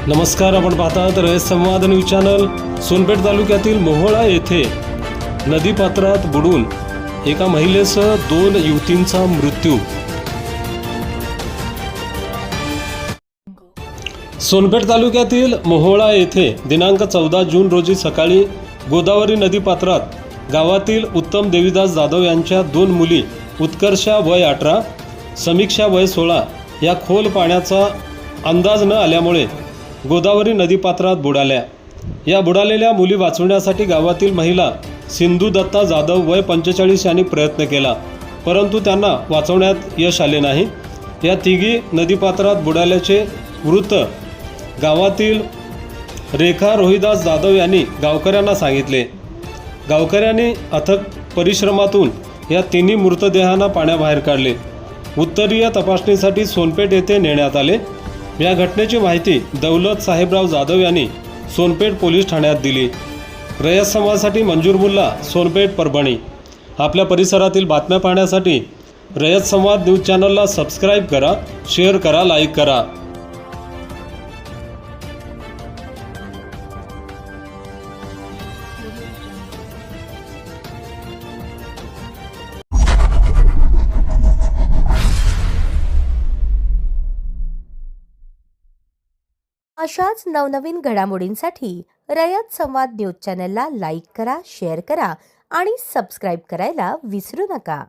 नमस्कार, आपण पाहतात रयत संवाद न्यूज चॅनल। सोनपेठ तालुक्यातील मोहोळा येथे नदीपात्रात बुडून एका महिलेसह 2 युवतींचा मृत्यू। सोनपेठ तालुक्यातील मोहोळा येथे दिनांक 14 जून रोजी सकाळी गोदावरी नदीपात्रात गावातील उत्तम देवीदास जाधव यांच्या 2 मुली उत्कर्षा वय 18, समीक्षा वय 16 या खोल पाण्याचा अंदाज न आल्यामुळे गोदावरी नदीपात्रात बुडाल्या। या बुडालेल्या मुली वाचवण्यासाठी गावातील महिला सिंधू दत्ता जाधव वय 45 यांनी प्रयत्न केला, परंतु त्यांना वाचवण्यात यश आले नाही। या तिघी नदीपात्रात बुडाल्याचे वृत्त गावातील रेखा रोहिदास जाधव यांनी गावकऱ्यांना सांगितले। गावकऱ्यांनी अथक परिश्रमातून या तिन्ही मृतदेहांना पाण्याबाहेर काढले। उत्तरीय तपासणीसाठी सोनपेठ येथे नेण्यात आले। या घटनेची माहिती दौलत साहेबराव जाधव यांनी सोनपेठ पोलीस ठाण्यात दिली। रयत समाजासाठी मंजूर मुल्ला, सोनपेठ, परभणी। आपल्या परिसरातील बातम्या पाहण्यासाठी रयत संवाद न्यूज चॅनलला सबस्क्राईब करा, शेअर करा, लाईक करा। अशाच नवनवीन घडामोडींसाठी रयत संवाद न्यूज चॅनलला लाईक करा, शेअर करा आणि सबस्क्राईब करायला विसरू नका।